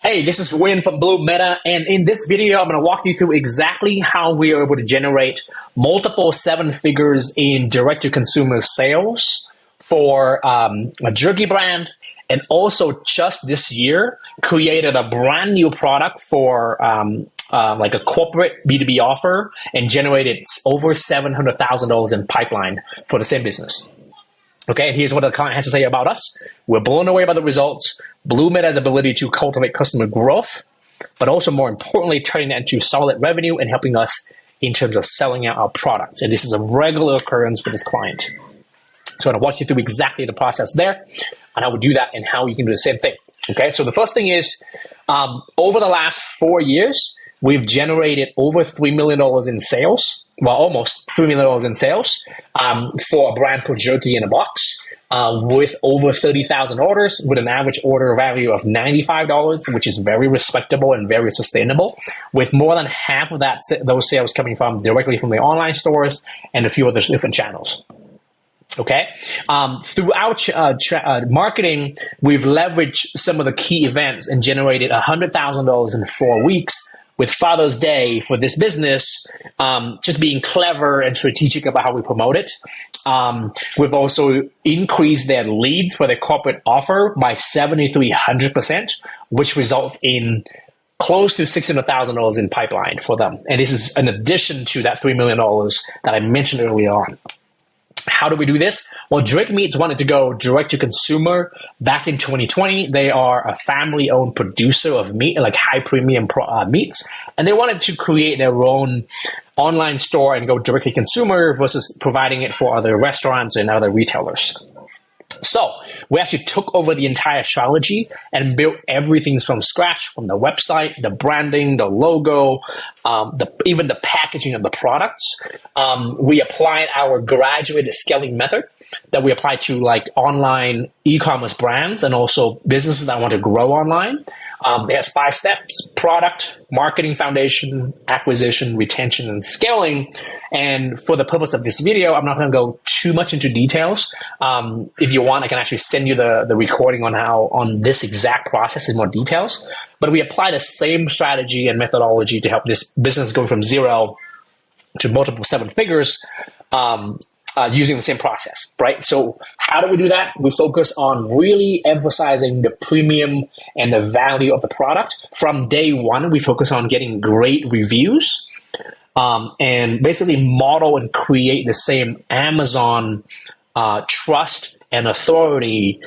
Hey, this is Win from Blue Meta, and in this video, I'm going to walk you through exactly how we are able to generate multiple seven figures in direct-to-consumer sales for a jerky brand, and also just this year created a brand new product for like a corporate B2B offer and generated over $700,000 in pipeline for the same business. Okay, and here's what the client has to say about us. We're blown away by the results. Blue Meta's ability to cultivate customer growth, but also more importantly, turning that into solid revenue and helping us in terms of selling out our products. And this is a regular occurrence for this client. So I'm going to walk you through exactly the process there and how we do that and how you can do the same thing. Okay, so the first thing is over the last 4 years, we've generated over $3 million in sales. Well, almost $3 million in sales for a brand called Jerky in a Box with over 30,000 orders with an average order value of $95, which is very respectable and very sustainable, with more than half of those sales coming from directly from the online stores and a few other different channels. Okay. Throughout marketing, we've leveraged some of the key events and generated $100,000 in 4 weeks. With Father's Day for this business, just being clever and strategic about how we promote it. We've also increased their leads for their corporate offer by 7,300%, which results in close to $600,000 in pipeline for them. And this is in addition to that $3 million that I mentioned earlier on. How do we do this? Well, Drake Meats wanted to go direct to consumer back in 2020. They are a family-owned producer of meat, like high premium meats, and they wanted to create their own online store and go directly consumer versus providing it for other restaurants and other retailers. So we actually took over the entire strategy and built everything from scratch, from the website, the branding, the logo, even the packaging of the products. We applied our graduated scaling method that we apply to like online e-commerce brands and also businesses that want to grow online. It has 5 steps: product, marketing foundation, acquisition, retention, and scaling. And for the purpose of this video, I'm not going to go too much into details. If you want, I can actually send you the recording on this exact process in more details. But we apply the same strategy and methodology to help this business go from 0 to multiple 7 figures using the same process, right? So how do we do that? We focus on really emphasizing the premium and the value of the product. From day one, we focus on getting great reviews and basically model and create the same Amazon trust and authority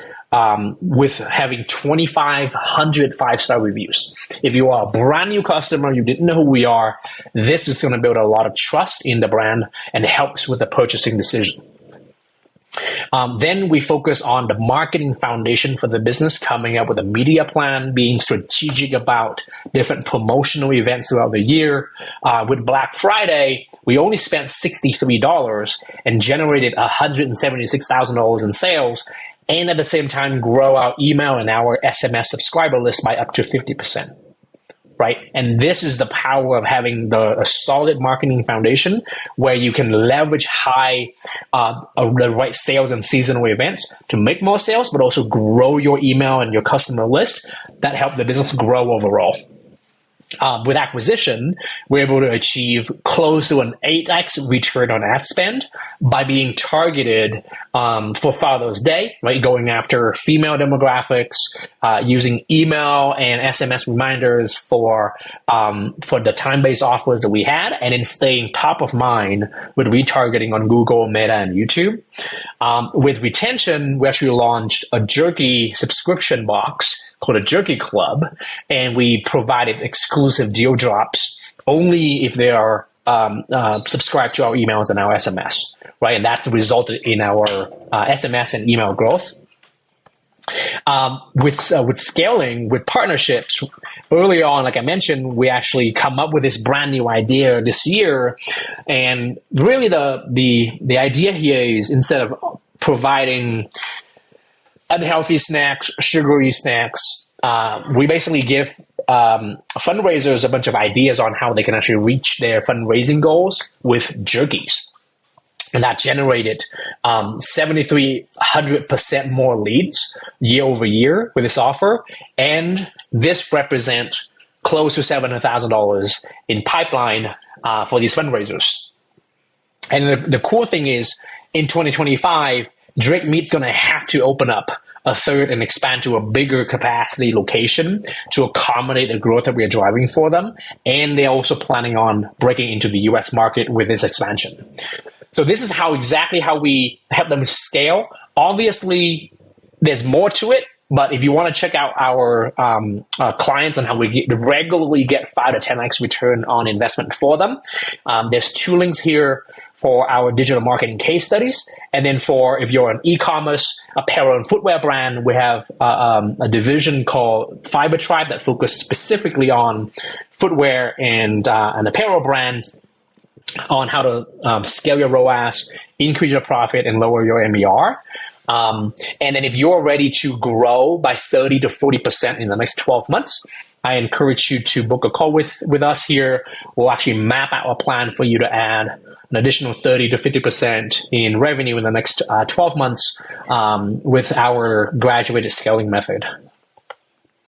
with having 2,500 5-star reviews. If you are a brand new customer, you didn't know who we are, this is going to build a lot of trust in the brand and helps with the purchasing decision. Then we focus on the marketing foundation for the business, coming up with a media plan, being strategic about different promotional events throughout the year. With Black Friday, we only spent $63 and generated $176,000 in sales, and at the same time grow our email and our SMS subscriber list by up to 50%. Right? And this is the power of having a solid marketing foundation where you can leverage the right sales and seasonal events to make more sales, but also grow your email and your customer list that help the business grow overall. With acquisition, we're able to achieve close to an 8x return on ad spend by being targeted for Father's Day, right? Going after female demographics, using email and SMS reminders for the time-based offers that we had, and in staying top of mind with retargeting on Google, Meta, and YouTube. With retention, we actually launched a jerky subscription box called a Jerky Club, and we provided exclusive deal drops only if they are subscribed to our emails and our SMS, right? And that resulted in our SMS and email growth. With scaling, with partnerships, early on, like I mentioned, we actually come up with this brand new idea this year, and really the idea here is instead of providing unhealthy snacks, sugary snacks, we basically give fundraisers a bunch of ideas on how they can actually reach their fundraising goals with jerkies. And that generated 7,300% more leads year over year with this offer. And this represents close to $700,000 in pipeline for these fundraisers. And the cool thing is, in 2025, Drake Meat's going to have to open up a third and expand to a bigger capacity location to accommodate the growth that we are driving for them. And they're also planning on breaking into the US market with this expansion. So this is exactly how we help them scale. Obviously, there's more to it, but if you want to check out our clients and how we regularly get 5 to 10x return on investment for them, there's 2 links here for our digital marketing case studies. And then if you're an e-commerce apparel and footwear brand, we have a division called Fiber Tribe that focuses specifically on footwear and apparel brands, on how to scale your ROAS, increase your profit, and lower your MER. And then if you're ready to grow by 30 to 40% in the next 12 months, I encourage you to book a call with us here. We'll actually map out a plan for you to add an additional 30 to 50% in revenue in the next 12 months with our graduated scaling method.